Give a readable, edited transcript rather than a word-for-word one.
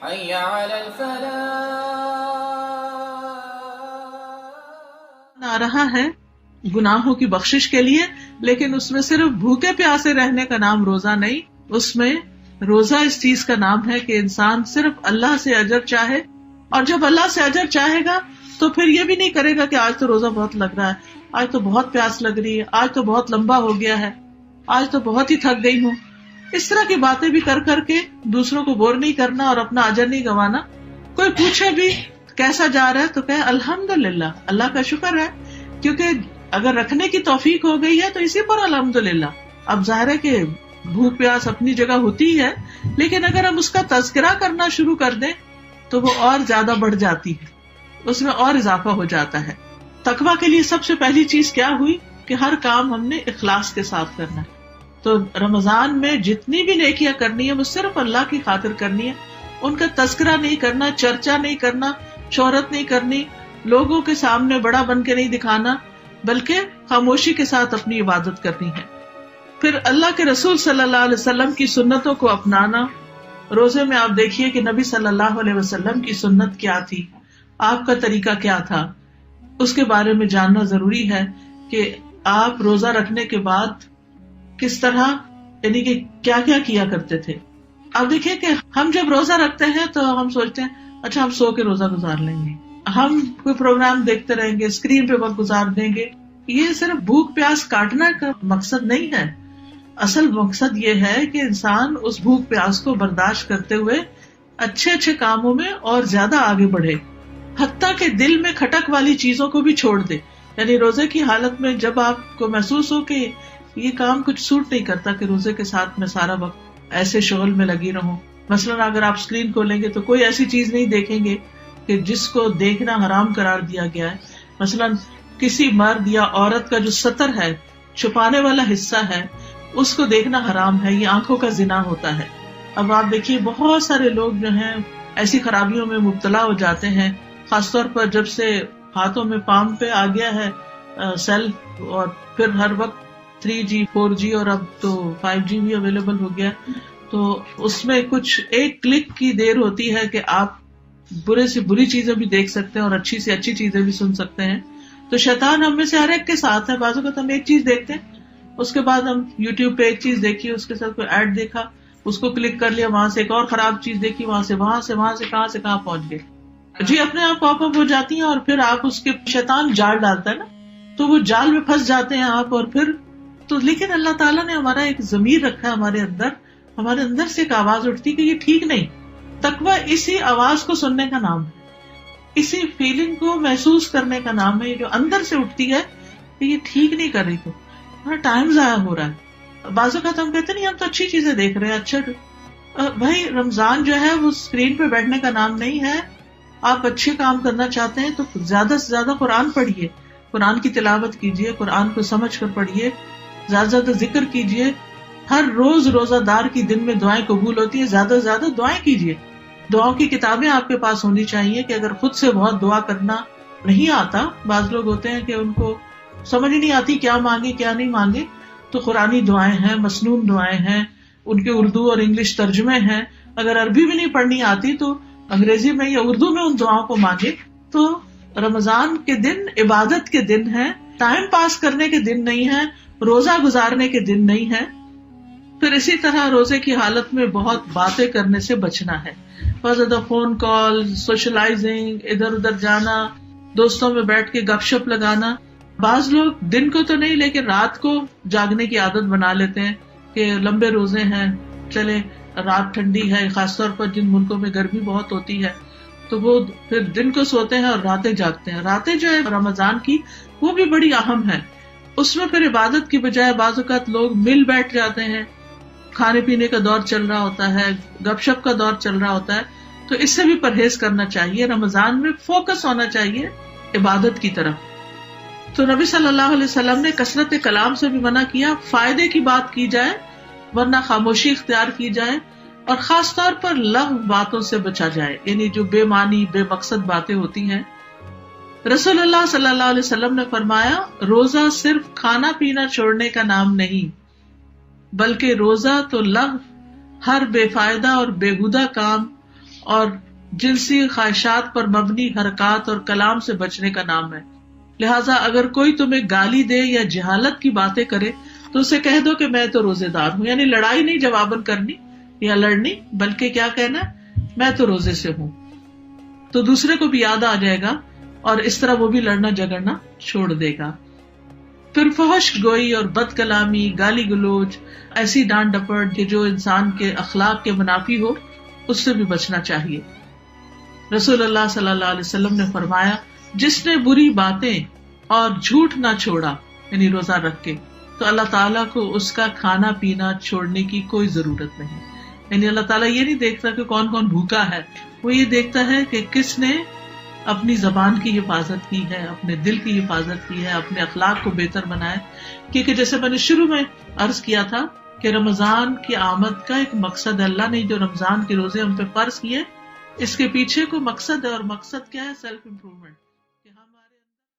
حي على الفلاح. آ رہا ہے گناہوں کی بخشش کے لیے، لیکن اس میں صرف بھوکے پیاسے رہنے کا نام روزہ نہیں، اس میں روزہ اس چیز کا نام ہے کہ انسان صرف اللہ سے اجر چاہے، اور جب اللہ سے اجر چاہے گا تو پھر یہ بھی نہیں کرے گا کہ آج تو روزہ بہت لگ رہا ہے، آج تو بہت پیاس لگ رہی ہے، آج تو بہت لمبا ہو گیا ہے، آج تو بہت ہی تھک گئی ہوں. اس طرح کی باتیں بھی کر کر کے دوسروں کو بور نہیں کرنا اور اپنا اجر نہیں گنوانا. کوئی پوچھے بھی کیسا جا رہا ہے تو کہے الحمدللہ، اللہ کا شکر ہے، کیونکہ اگر رکھنے کی توفیق ہو گئی ہے تو اسی پر الحمدللہ. اب ظاہر ہے کہ بھوک پیاس اپنی جگہ ہوتی ہے، لیکن اگر ہم اس کا تذکرہ کرنا شروع کر دیں تو وہ اور زیادہ بڑھ جاتی ہے، اس میں اور اضافہ ہو جاتا ہے. تقویٰ کے لیے سب سے پہلی چیز کیا ہوئی کہ ہر کام ہم نے اخلاص کے ساتھ کرنا ہے. تو رمضان میں جتنی بھی نیکیاں کرنی ہے وہ صرف اللہ کی خاطر کرنی ہے، ان کا تذکرہ نہیں کرنا، چرچا نہیں کرنا، شہرت نہیں کرنی، لوگوں کے سامنے بڑا بن کے نہیں دکھانا، بلکہ خاموشی کے ساتھ اپنی عبادت کرنی ہے. پھر اللہ کے رسول صلی اللہ علیہ وسلم کی سنتوں کو اپنانا. روزے میں آپ دیکھیے کہ نبی صلی اللہ علیہ وسلم کی سنت کیا تھی، آپ کا طریقہ کیا تھا، اس کے بارے میں جاننا ضروری ہے کہ آپ روزہ رکھنے کے بعد کس طرح، یعنی کہ کیا کیا کیا کرتے تھے. اب دیکھیں کہ ہم جب روزہ رکھتے ہیں تو ہم سوچتے ہیں اچھا ہم سو کے روزہ گزار لیں گے، ہم کوئی پروگرام دیکھتے رہیں گے، اسکرین پہ وقت گزار دیں گے. یہ صرف بھوک پیاس کاٹنا کا مقصد نہیں ہے. اصل مقصد یہ ہے کہ انسان اس بھوک پیاس کو برداشت کرتے ہوئے اچھے اچھے کاموں میں اور زیادہ آگے بڑھے، حتیٰ کہ دل میں کھٹک والی چیزوں کو بھی چھوڑ دے. یعنی روزے کی حالت میں جب آپ کو محسوس ہو کہ یہ کام کچھ سوٹ نہیں کرتا کہ روزے کے ساتھ میں سارا وقت ایسے شغل میں لگی رہوں. مثلاً اگر آپ اسکرین کھولیں گے تو کوئی ایسی چیز نہیں دیکھیں گے کہ جس کو دیکھنا حرام قرار دیا گیا ہے. مثلاً کسی مرد یا عورت کا جو ستر ہے، چھپانے والا حصہ ہے، اس کو دیکھنا حرام ہے، یہ آنکھوں کا زنا ہوتا ہے. اب آپ دیکھیے بہت سارے لوگ جو ہیں ایسی خرابیوں میں مبتلا ہو جاتے ہیں، خاص طور پر جب سے ہاتھوں میں پام پہ آ گیا ہے سیل، اور پھر ہر وقت 3G 4G اور اب تو 5G بھی اویلیبل ہو گیا. تو اس میں کچھ ایک کلک کی دیر ہوتی ہے کہ آپ برے سے بری چیزیں بھی دیکھ سکتے ہیں اور اچھی سے اچھی چیزیں بھی سن سکتے ہیں. تو شیطان ہم میں سے ہر ایک کے ساتھ ہے. بعض اوقات ہم ایک چیز دیکھتے ہیں، اس کے بعد ہم یوٹیوب پہ ایک چیز دیکھی، اس کے ساتھ کوئی ایڈ دیکھا، اس کو کلک کر لیا، وہاں سے ایک اور خراب چیز دیکھی، وہاں سے کہاں پہنچ گئے. جی اپنے آپ پاپ اپ ہو جاتی ہیں، اور پھر آپ اس کے شیطان جال ڈالتا ہے نا، تو وہ جال میں پھنس جاتے ہیں آپ. اور پھر تو لیکن اللہ تعالیٰ نے ہمارا ایک ضمیر رکھا ہے، ہمارے اندر سے ایک آواز اٹھتی کہ یہ ٹھیک نہیں. تقویٰ اسی آواز کو سننے کا نام ہے، اسی فیلنگ کو محسوس کرنے کا نام ہے، جو اندر سے اٹھتی ہے کہ یہ ٹھیک نہیں کر رہی، تو ٹائم ضائع ہو رہا ہے. بعض اوقات ہم کہتے نہیں ہم تو اچھی چیزیں دیکھ رہے ہیں. اچھا بھائی رمضان جو ہے وہ اسکرین پہ بیٹھنے کا نام نہیں ہے. آپ اچھے کام کرنا چاہتے ہیں تو زیادہ سے زیادہ قرآن پڑھیے، قرآن کی تلاوت کیجیے، قرآن کو سمجھ کر پڑھیے، زیادہ سے زیادہ ذکر کیجیے. ہر روز روزہ دار کی دن میں دعائیں قبول ہوتی ہیں، زیادہ سے زیادہ دعائیں کیجیے. دعاؤں کی کتابیں آپ کے پاس ہونی چاہیے کہ اگر خود سے بہت دعا کرنا نہیں آتا، بعض لوگ ہوتے ہیں کہ ان کو سمجھ نہیں آتی کیا مانگے کیا نہیں مانگے، تو قرآنی دعائیں ہیں، مسنون دعائیں ہیں، ان کے اردو اور انگلش ترجمے ہیں. اگر عربی بھی نہیں پڑھنی آتی تو انگریزی میں یا اردو میں ان دعاؤں کو مانگے. تو رمضان کے دن عبادت کے دن ہے، ٹائم پاس کرنے کے دن نہیں ہے، روزہ گزارنے کے دن نہیں ہے. پھر اسی طرح روزے کی حالت میں بہت باتیں کرنے سے بچنا ہے. بہت زیادہ فون کال، سوشلائزنگ، ادھر ادھر جانا، دوستوں میں بیٹھ کے گپ شپ لگانا. بعض لوگ دن کو تو نہیں لیکن رات کو جاگنے کی عادت بنا لیتے ہیں کہ لمبے روزے ہیں، چلے رات ٹھنڈی ہے، خاص طور پر جن ملکوں میں گرمی بہت ہوتی ہے تو وہ پھر دن کو سوتے ہیں اور راتیں جاگتے ہیں. راتیں جو ہے رمضان کی وہ بھی بڑی اہم ہے. اس میں پھر عبادت کی بجائے بعض اوقات لوگ مل بیٹھ جاتے ہیں، کھانے پینے کا دور چل رہا ہوتا ہے، گپ شپ کا دور چل رہا ہوتا ہے. تو اس سے بھی پرہیز کرنا چاہیے. رمضان میں فوکس ہونا چاہیے عبادت کی طرف. تو نبی صلی اللہ علیہ وسلم نے کثرت کلام سے بھی منع کیا. فائدے کی بات کی جائے ورنہ خاموشی اختیار کی جائے، اور خاص طور پر لغو باتوں سے بچا جائے، یعنی جو بے معنی بے مقصد باتیں ہوتی ہیں. رسول اللہ صلی اللہ علیہ وسلم نے فرمایا روزہ صرف کھانا پینا چھوڑنے کا نام نہیں، بلکہ روزہ تو لغو، ہر بے فائدہ اور بےہودہ کام اور جنسی خواہشات پر مبنی حرکات اور کلام سے بچنے کا نام ہے. لہٰذا اگر کوئی تمہیں گالی دے یا جہالت کی باتیں کرے تو اسے کہہ دو کہ میں تو روزے دار ہوں. یعنی لڑائی نہیں جواباً کرنی یا لڑنی، بلکہ کیا کہنا، میں تو روزے سے ہوں. تو دوسرے کو بھی یاد آ جائے گا اور اس طرح وہ بھی لڑنا جھگڑنا چھوڑ دے گا. پھر فحش گوئی اور بد کلامی، گالی گلوچ، ایسی ڈانٹ ڈپٹ کہ جو انسان کے اخلاق کے منافی ہو، اس سے بھی بچنا چاہیے. رسول اللہ صلی اللہ علیہ وسلم نے فرمایا، جس نے بری باتیں اور جھوٹ نہ چھوڑا یعنی روزہ رکھ کے، تو اللہ تعالیٰ کو اس کا کھانا پینا چھوڑنے کی کوئی ضرورت نہیں. یعنی اللہ تعالیٰ یہ نہیں دیکھتا کہ کون کون بھوکا ہے، وہ یہ دیکھتا ہے کہ کس نے اپنی زبان کی حفاظت کی ہے، اپنے دل کی حفاظت کی ہے، اپنے اخلاق کو بہتر بنائے. کیونکہ جیسے میں نے شروع میں عرض کیا تھا کہ رمضان کی آمد کا ایک مقصد، اللہ نے جو رمضان کے روزے ہم پہ فرض کیے، اس کے پیچھے کو مقصد ہے، اور مقصد کیا ہے؟ Self improvement. کہ ہمارے